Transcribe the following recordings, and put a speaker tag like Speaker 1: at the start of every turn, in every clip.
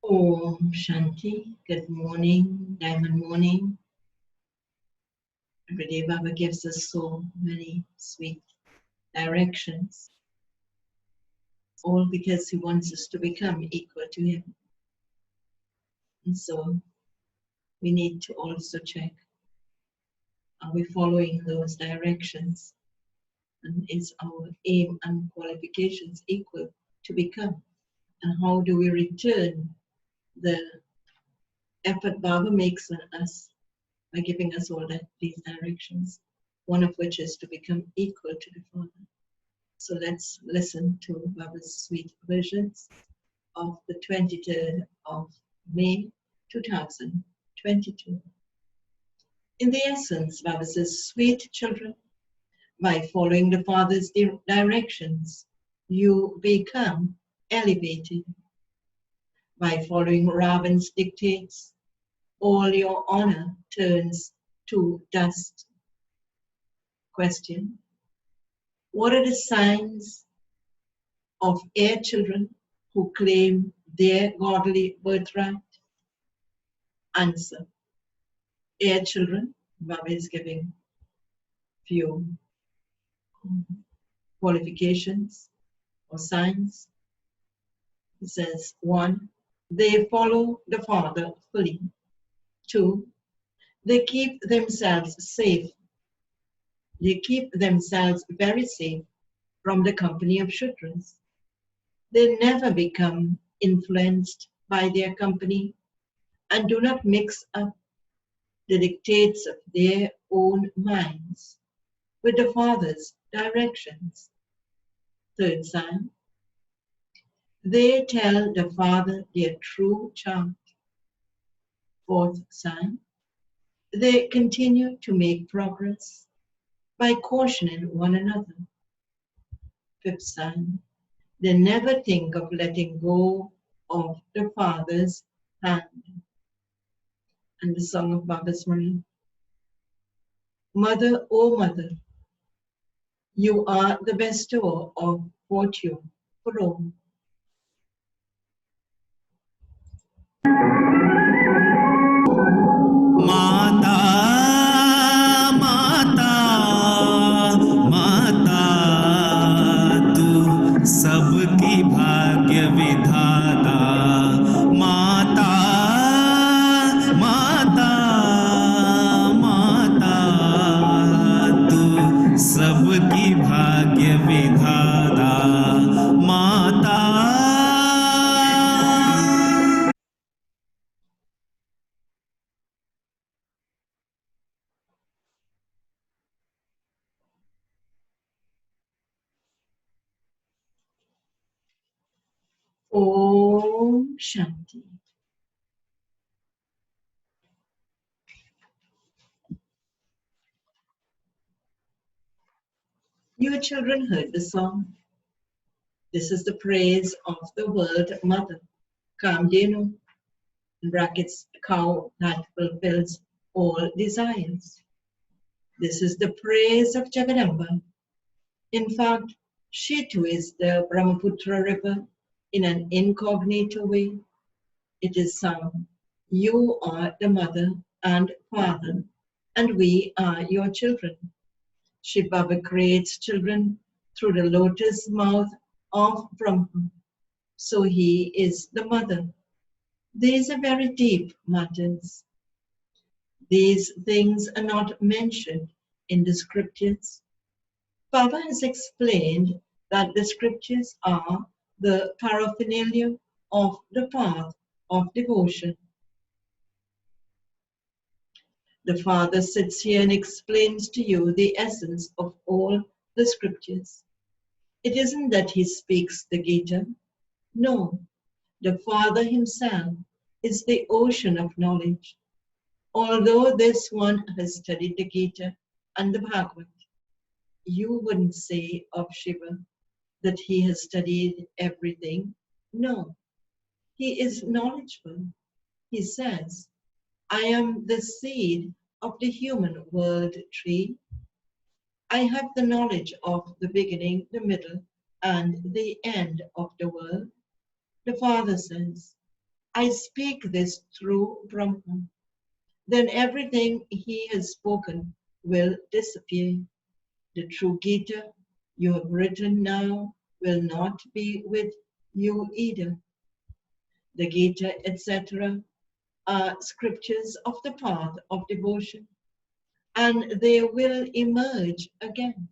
Speaker 1: Om Shanti. Good morning, Diamond Morning. Every day Baba gives us so many sweet directions, all because he wants us to become equal to him. And so we need to also check, are we following those directions? And is our aim and qualifications equal to become? And how do we return the effort Baba makes on us by giving us all these directions, one of which is to become equal to the Father. So let's listen to Baba's sweet versions of the 23rd of May 2022. In the essence, Baba says, sweet children, by following the Father's directions, you become elevated. By following Ravan's dictates, all your honor turns to dust. Question: what are the signs of heir children who claim their godly birthright? Answer: heir children, Baba is giving few qualifications or signs. He says, 1, they follow the Father fully. 2, they keep themselves safe. They keep themselves very safe from the company of Shudras. They never become influenced by their company and do not mix up the dictates of their own minds with the Father's directions. 3rd sign, they tell the Father their true chant. 4th sign, they continue to make progress by cautioning one another. 5th sign, they never think of letting go of the Father's hand. And the song of Baba's MURLI. Mother, oh mother, you are the bestower of fortune for all.
Speaker 2: माता माता माता तू सबकी भाग्य विधाता माता माता माता तू सबकी भाग्य विधाता माता.
Speaker 1: Om Shanti. You children heard the song. This is the praise of the word mother, Kamdenu, in brackets, cow that fulfills all desires. This is the praise of Jagadamba. In fact, she too is the Brahmaputra river in an incognito way. It is sung, you are the mother and father, and we are your children. Shiv Baba creates children through the lotus mouth of Brahma. So he is the mother. These are very deep matters. These things are not mentioned in the scriptures. Baba has explained that the scriptures are the paraphernalia of the path of devotion. The Father sits here and explains to you the essence of all the scriptures. It isn't that he speaks the Gita. No, the Father himself is the ocean of knowledge. Although this one has studied the Gita and the Bhagavad, you wouldn't say of Shiva that he has studied everything. No, he is knowledgeable. He says, I am the seed of the human world tree. I have the knowledge of the beginning, the middle, and the end of the world. The Father says, I speak this through Brahma. Then everything he has spoken will disappear. The true Gita you have written now will not be with you either. The Gita, etc., are scriptures of the path of devotion, and they will emerge again.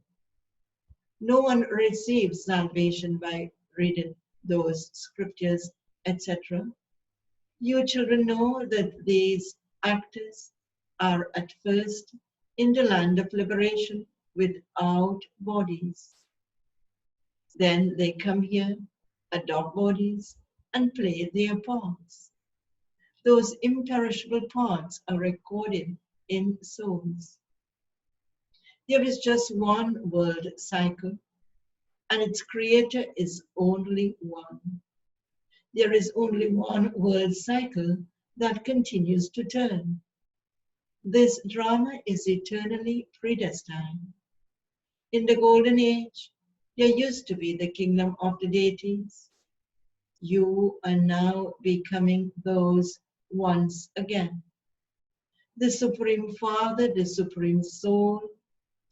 Speaker 1: No one receives salvation by reading those scriptures, etc. You children know that these actors are at first in the land of liberation without bodies. Then they come here, adopt bodies, and play their parts. Those imperishable parts are recorded in souls. There is just one world cycle, and its creator is only one. There is only one world cycle that continues to turn. This drama is eternally predestined. In the golden age, there used to be the kingdom of the deities. You are now becoming those once again. The Supreme Father, the Supreme Soul,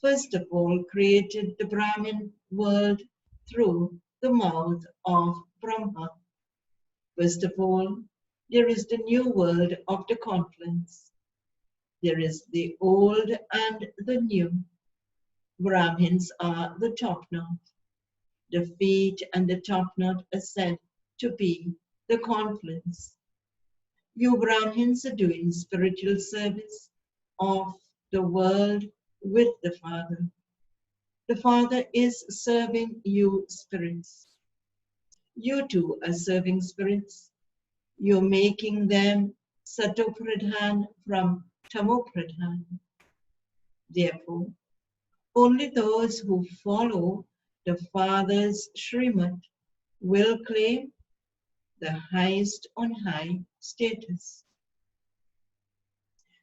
Speaker 1: first of all created the Brahmin world through the mouth of Brahma. First of all, there is the new world of the confluence. There is the old and the new. Brahmins are the top knot. The feet and the top knot are said to be the confluence. You Brahmins are doing spiritual service of the world with the Father. The Father is serving you spirits. You too are serving spirits. You're making them Satopradhan from Tamopradhan. Therefore, only those who follow the Father's Srimad will claim the highest on high status.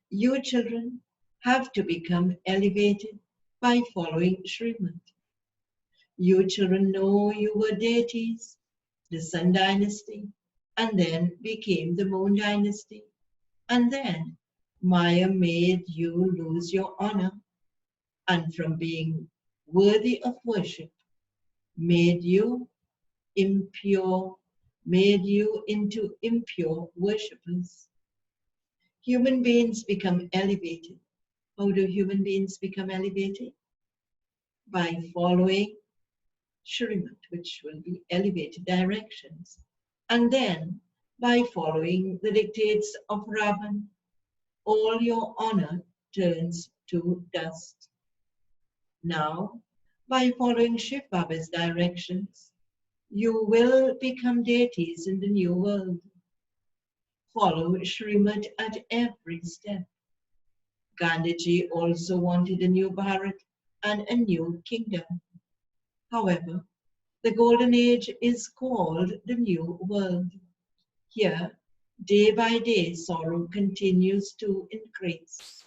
Speaker 1: You children have to become elevated by following Srimad. You children know you were deities, the Sun Dynasty, and then became the Moon Dynasty, and then Maya made you lose your honor, and from being worthy of worship, made you impure, made you into impure worshippers. Human beings become elevated. How do human beings become elevated? By following Srimad, which will be elevated directions. And then by following the dictates of Ravan, all your honor turns to dust. Now, by following Shiv Baba's directions, you will become deities in the new world. Follow Srimad at every step. Gandhiji also wanted a new Bharat and a new kingdom. However, the golden age is called the new world. Here, day by day, sorrow continues to increase.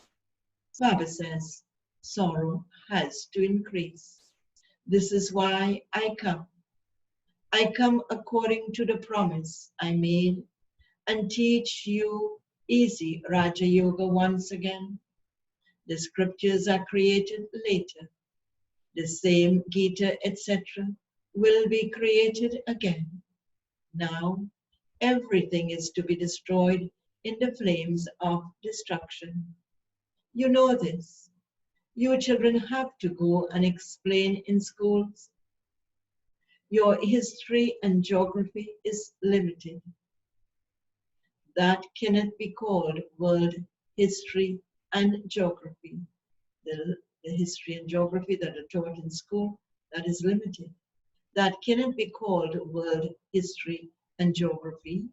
Speaker 1: Baba says, sorrow has to increase. This is why I come. I come according to the promise I made and teach you easy Raja Yoga once again. The scriptures are created later. The same Gita, etc., will be created again. Now, everything is to be destroyed in the flames of destruction. You know this. You children have to go and explain in schools. Your history and geography is limited. That cannot be called world history and geography. The history and geography that are taught in school, that is limited. That cannot be called world history and geography.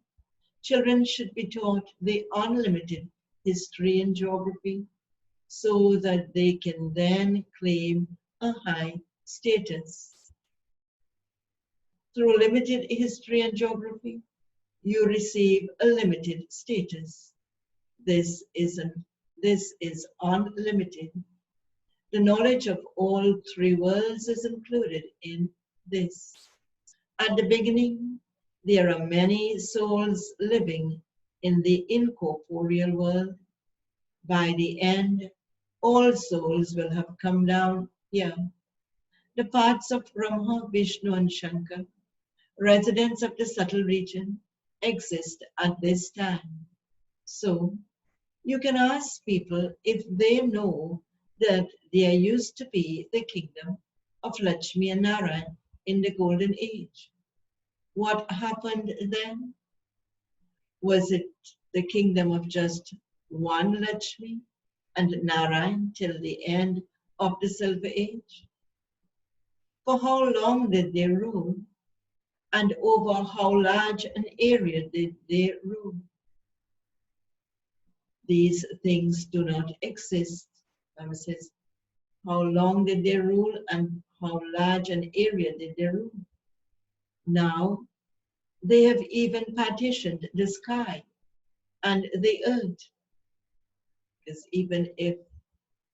Speaker 1: Children should be taught the unlimited history and geography so that they can then claim a high status. Through limited history and geography, you receive a limited status. This is unlimited. The knowledge of all three worlds is included in this. At the beginning, there are many souls living in the incorporeal world. By the end, all souls will have come down here. The parts of Brahma, Vishnu, and Shankar, residents of the subtle region, exist at this time. So, you can ask people if they know that there used to be the kingdom of Lakshmi and Narayan in the golden age. What happened then? Was it the kingdom of just one Lakshmi and Narayan till the end of the Silver Age? For how long did they rule? And over how large an area did they rule? These things do not exist. Bible says, how long did they rule and how large an area did they rule? Now, they have even partitioned the sky and the earth. Because even if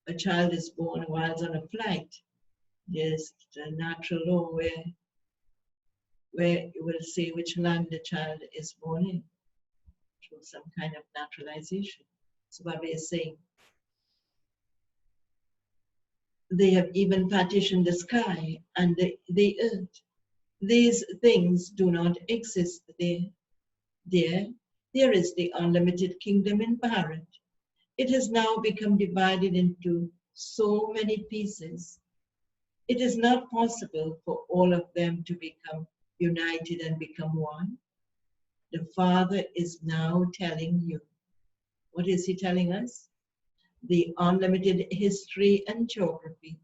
Speaker 1: a child is born while it's on a flight, there's a natural law where you will say which land the child is born in through some kind of naturalization. So Baba is saying, they have even partitioned the sky and the earth. These things do not exist there. There is the unlimited kingdom in Bharat. It has now become divided into so many pieces. It is not possible for all of them to become united and become one. The Father is now telling you. What is He telling us? The unlimited history and geography.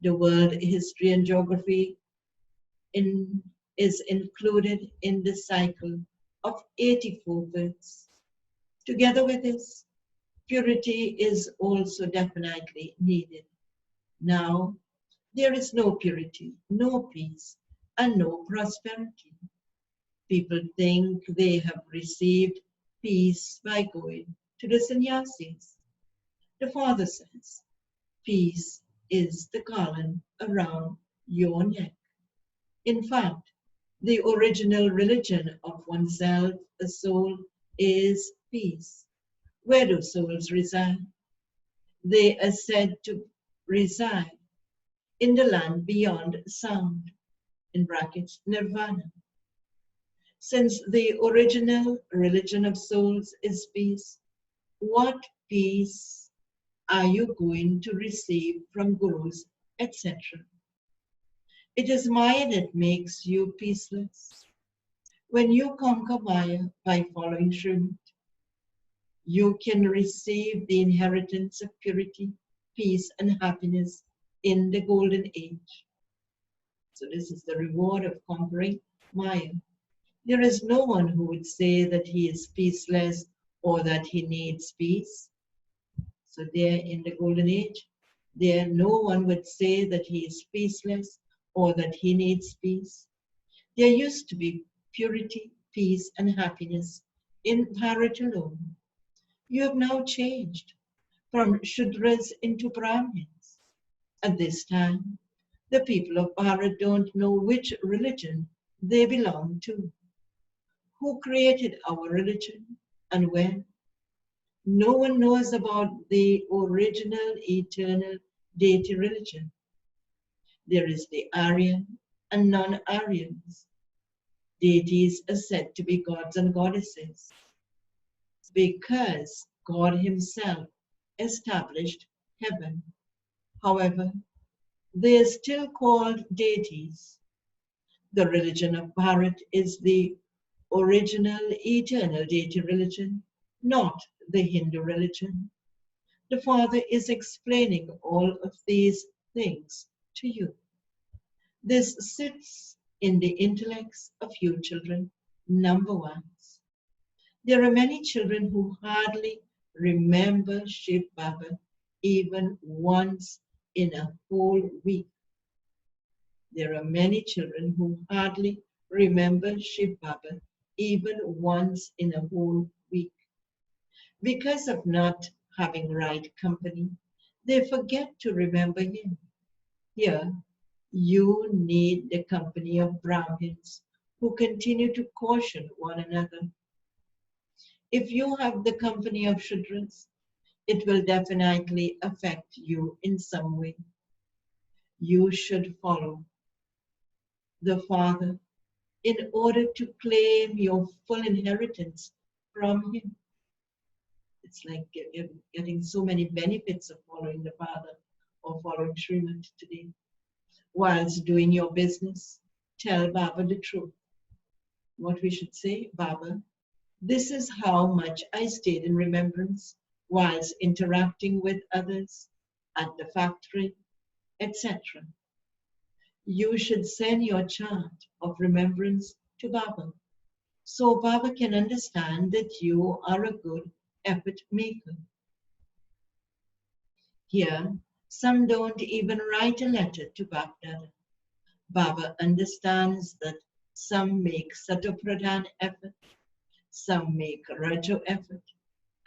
Speaker 1: The world history and geography is included in the cycle of 84 births. Together with this, purity is also definitely needed. Now, there is no purity, no peace, and no prosperity. People think they have received peace by going to the sannyasis. The Father says, peace is the garland around your neck. In fact, the original religion of oneself, a soul, is peace. Where do souls reside? They are said to reside in the land beyond sound, in brackets, nirvana. Since the original religion of souls is peace, what peace are you going to receive from gurus, etc.? It is Maya that makes you peaceless. When you conquer Maya by following Srimad, you can receive the inheritance of purity, peace, and happiness in the golden age. So this is the reward of conquering Maya. There is no one who would say that he is peaceless or that he needs peace. So there in the golden age, there no one would say that he is peaceless or that he needs peace. There used to be purity, peace, and happiness in Bharat alone. You have now changed from Shudras into Brahmins. At this time, the people of Bharat don't know which religion they belong to. Who created our religion and when? No one knows about the original eternal deity religion. There is the Aryan and non-Aryans. Deities are said to be gods and goddesses because God Himself established heaven. However, they are still called deities. The religion of Bharat is the original eternal deity religion, not the Hindu religion. The Father is explaining all of these things to you. This sits in the intellects of you children, number ones. There are many children who hardly remember Shiv Baba even once in a whole week. There are many children who hardly remember Shiv Baba even once in a whole week. Because of not having right company, they forget to remember him. Here, You need the company of Brahmins who continue to caution one another. If you have the company of Shudras, it will definitely affect you in some way. You should follow the Father in order to claim your full inheritance from Him. It's like getting so many benefits of following the Father or following Srimad today. Whilst doing your business, tell Baba the truth. What we should say, Baba, this is how much I stayed in remembrance whilst interacting with others at the factory, etc. You should send your chant of remembrance to Baba, so Baba can understand that you are a good effort maker. Here, some don't even write a letter to Baba. Baba understands that some make Satopradhan effort, some make Rajo effort,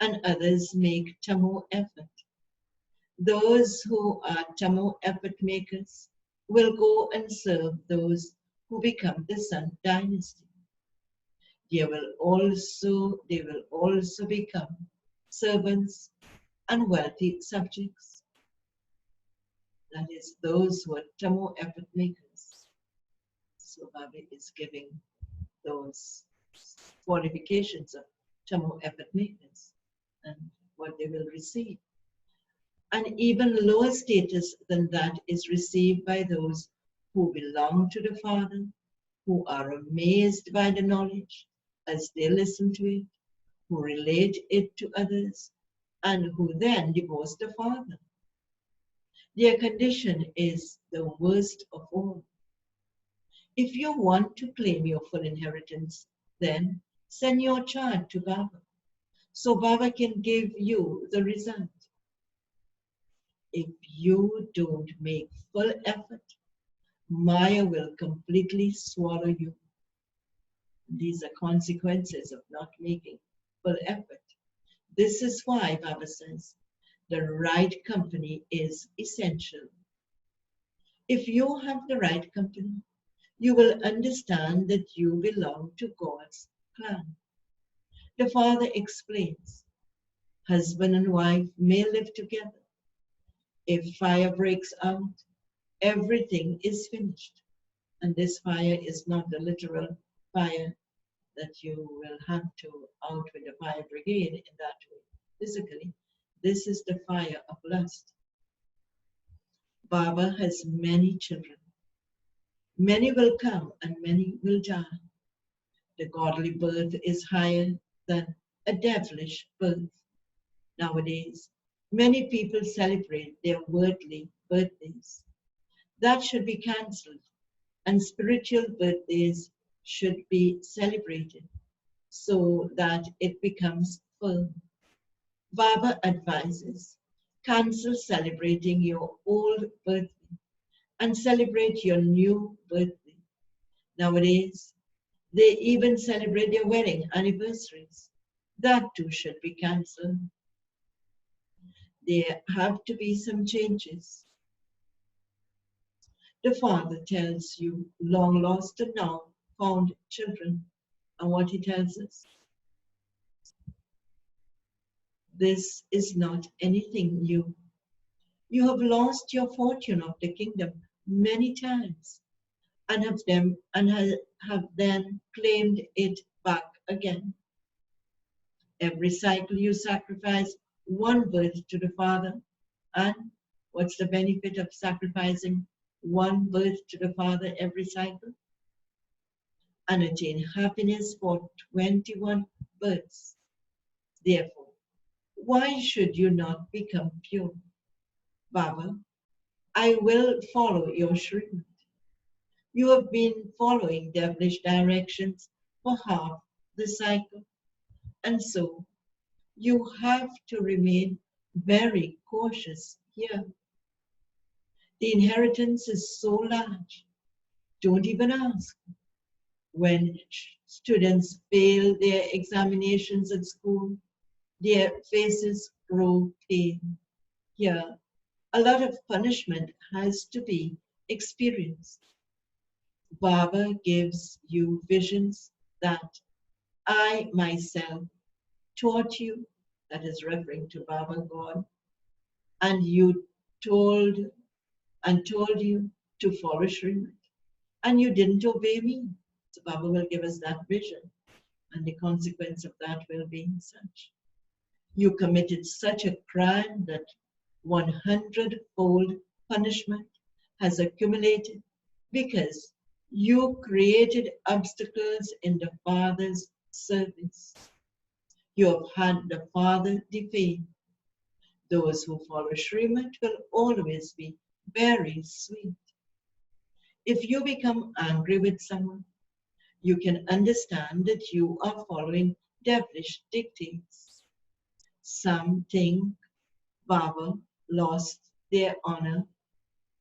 Speaker 1: and others make Tamo effort. Those who are Tamo effort makers will go and serve those who become the Sun dynasty. They will also become servants and wealthy subjects. That is, those who are Tamo effort makers. So Baba is giving those qualifications of Tamo effort makers and what they will receive. An even lower status than that is received by those who belong to the Father, who are amazed by the knowledge as they listen to it, who relate it to others, and who then divorce the Father. Their condition is the worst of all. If you want to claim your full inheritance, then send your child to Baba, so Baba can give you the result. If you don't make full effort, Maya will completely swallow you. These are consequences of not making full effort. This is why Baba says the right company is essential. If you have the right company, you will understand that you belong to God's clan. The Father explains, husband and wife may live together. If fire breaks out, everything is finished. And this fire is not the literal fire that you will have to out with the fire brigade in that way. Physically, this is the fire of lust. Baba has many children. Many will come and many will die. The godly birth is higher than a devilish birth. Nowadays, many people celebrate their worldly birthdays. That should be cancelled, and spiritual birthdays should be celebrated so that it becomes firm. Baba advises, cancel celebrating your old birthday and celebrate your new birthday. Nowadays, they even celebrate their wedding anniversaries. That too should be cancelled. There have to be some changes. The Father tells you long lost and now found children. And what he tells us? This is not anything new. You have lost your fortune of the kingdom many times and have then claimed it back again. Every cycle you sacrifice one birth to the Father, and what's the benefit of sacrificing one birth to the Father every cycle? And attain happiness for 21 births. Therefore, why should you not become pure? Baba, I will follow your Srimad. You have been following devilish directions for half the cycle, and so you have to remain very cautious here. The inheritance is so large. Don't even ask. When students fail their examinations at school, their faces grow pale. Here, a lot of punishment has to be experienced. Baba gives you visions that I myself taught you, that is referring to Baba God, and you told told you to follow Srimad, and you didn't obey me. So Baba will give us that vision, and the consequence of that will be such. You committed such a crime that 100-fold punishment has accumulated because you created obstacles in the Father's service. You have had the Father defame. Those who follow Srimad will always be very sweet. If you become angry with someone, you can understand that you are following devilish dictates. Some think Baba lost their honor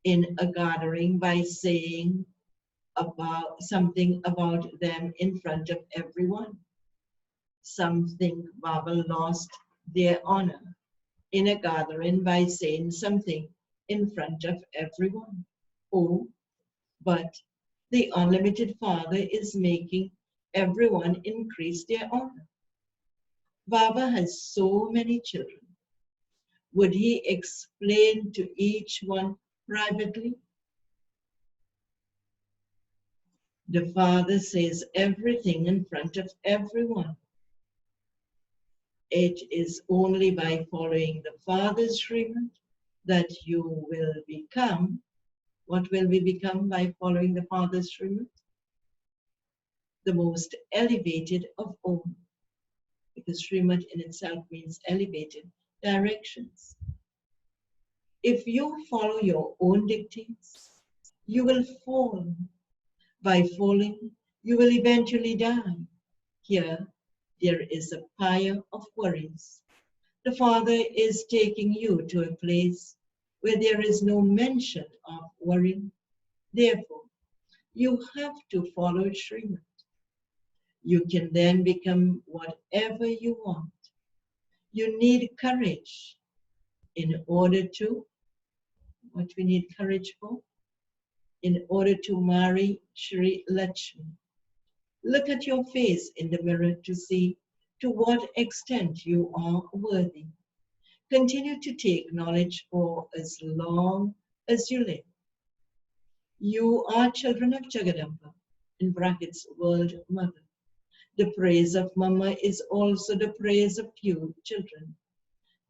Speaker 1: in a gathering by saying about something about them in front of everyone. Some think Baba lost their honor in a gathering by saying something in front of everyone. Oh, but the unlimited Father is making everyone increase their honor. Baba has so many children. Would he explain to each one privately? The Father says everything in front of everyone. It is only by following the Father's Srimad that you will become. What will we become by following the Father's Srimad? The most elevated of all. Because Srimad in itself means elevated directions. If you follow your own dictates, you will fall. By falling, you will eventually die. Here, there is a pyre of worries. The Father is taking you to a place where there is no mention of worrying. Therefore, you have to follow Srimad. You can then become whatever you want. You need courage in order to, what we need courage for? In order to marry Shri Lakshmi. Look at your face in the mirror to see to what extent you are worthy. Continue to take knowledge for as long as you live. You are children of Jagadamba, in brackets, World Mother. The praise of Mama is also the praise of you, children.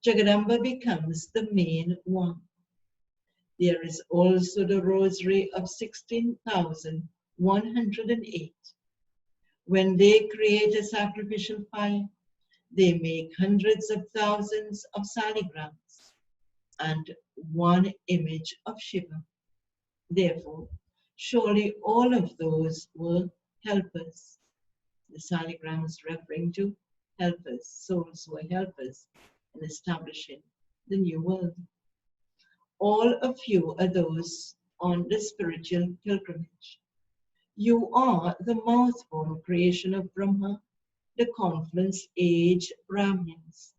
Speaker 1: Jagadamba becomes the main one. There is also the rosary of 16,108. When they create a sacrificial fire, they make hundreds of thousands of saligrams and one image of Shiva. Therefore, surely all of those were helpers. The saligrams referring to helpers, souls who are helpers in establishing the new world. All of you are those on the spiritual pilgrimage. You are the mouth-born creation of Brahma, the confluence age Brahmins.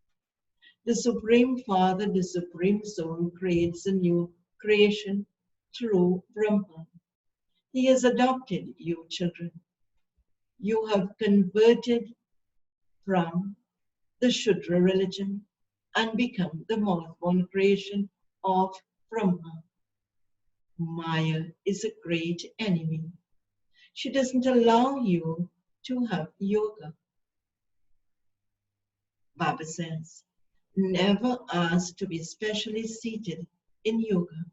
Speaker 1: The Supreme Father, the Supreme Soul, creates a new creation through Brahma. He has adopted you, children. You have converted from the Shudra religion and become the mouth-born creation of Brahma. Maya is a great enemy. She doesn't allow you to have yoga. Baba says, never ask to be specially seated in yoga.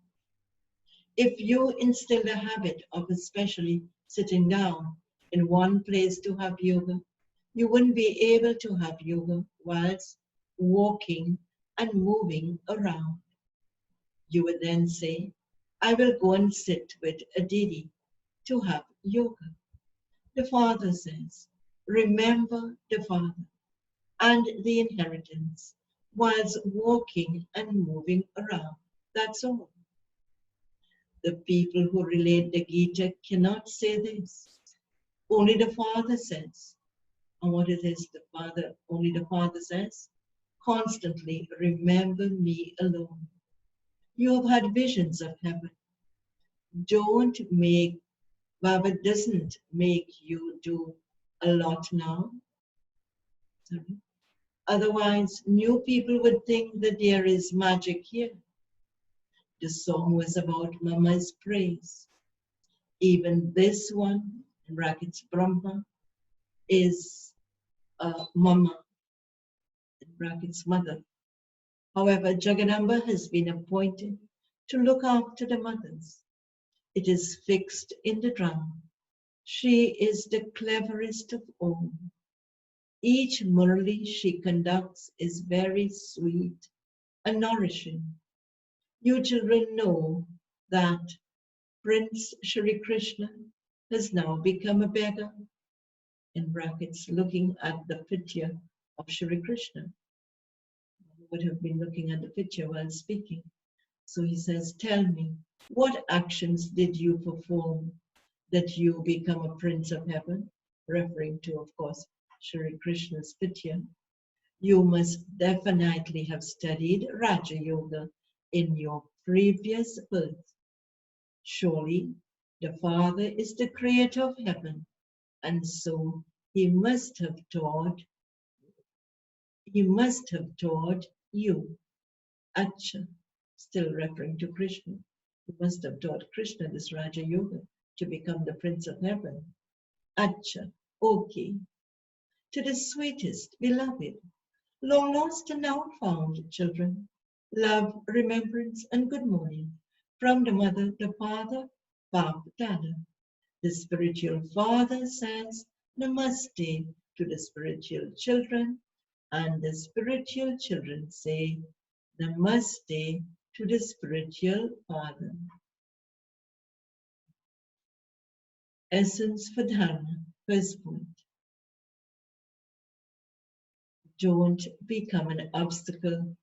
Speaker 1: If you instill the habit of especially sitting down in one place to have yoga, you wouldn't be able to have yoga whilst walking and moving around. You would then say, I will go and sit with a Didi to have yoga. The Father says, remember the Father and the inheritance whilst walking and moving around. That's all. The people who relate the Gita cannot say this. Only the Father says. And what it is the Father, only the Father says? Constantly remember me alone. You have had visions of heaven. Baba doesn't make you do a lot now. Sorry. Otherwise, new people would think that there is magic here. The song was about Mama's praise. Even this one, in brackets Brahma, is Mama, in brackets mother. However, Jaganamba has been appointed to look after the mothers. It is fixed in the drama. She is the cleverest of all. Each Murli she conducts is very sweet and nourishing. You children know that Prince Shri Krishna has now become a beggar, in brackets, looking at the picture of Shri Krishna. Would have been looking at the picture while speaking. So he says, tell me, what actions did you perform that you become a prince of heaven? Referring to, of course, Shri Krishna's picture. You must definitely have studied Raja Yoga in your previous birth. Surely the Father is the creator of heaven, and so he must have taught you. Acha, still referring to Krishna. He must have taught Krishna this Raja Yoga to become the Prince of Heaven. Acha, okay. To the sweetest, beloved, long lost and now found children, love, remembrance, and good morning from the mother, the father, Bap Dada. The spiritual father says Namaste to the spiritual children, and the spiritual children say Namaste to the spiritual father. Essence for Dharma, first point. Don't become an obstacle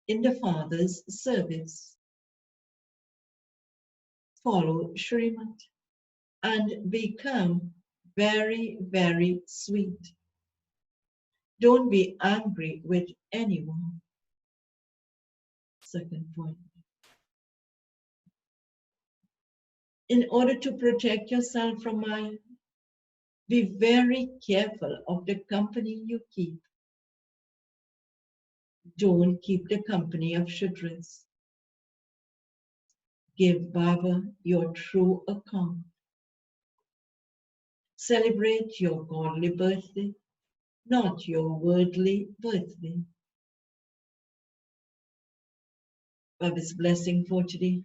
Speaker 1: in the Father's service. Follow Srimad and become very, very sweet. Don't be angry with anyone. Second point. In order to protect yourself from Maya, be very careful of the company you keep. Don't keep the company of Shudras. Give Baba your true account. Celebrate your godly birthday, not your worldly birthday. Baba's blessing for today.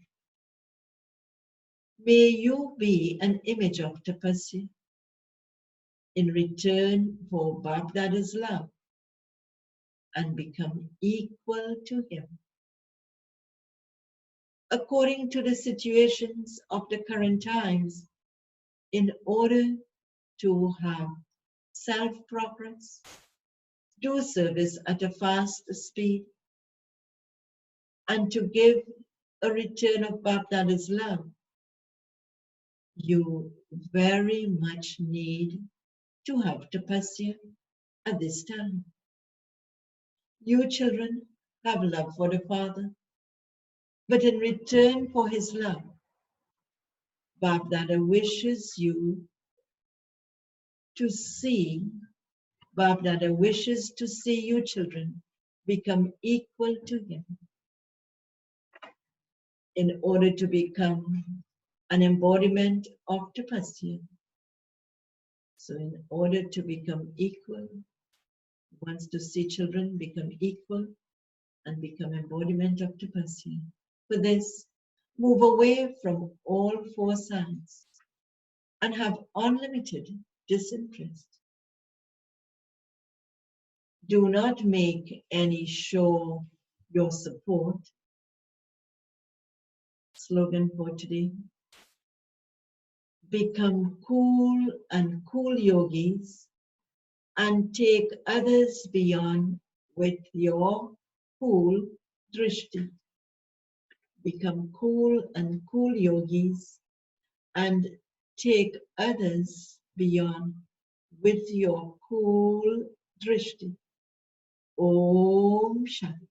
Speaker 1: May you be an image of tapasya in return for Bap Dada's love and become equal to him. According to the situations of the current times, in order to have self-progress, do service at a fast speed, and to give a return of Bap Dada's love, you very much need to have tapasya at this time. You children have love for the Father, but in return for his love, Bap Dada wishes you to see, Bap Dada wishes to see you children become equal to him in order to become an embodiment of tapasya. So in order to become equal, he wants to see children become equal and become embodiment of tapasya. For this, move away from all four sides and have unlimited disinterest. Do not make any show your support. Slogan for today. Become cool and cool yogis and take others beyond with your cool drishti. Become cool and cool yogis and take others beyond with your cool drishti. Om Shanti.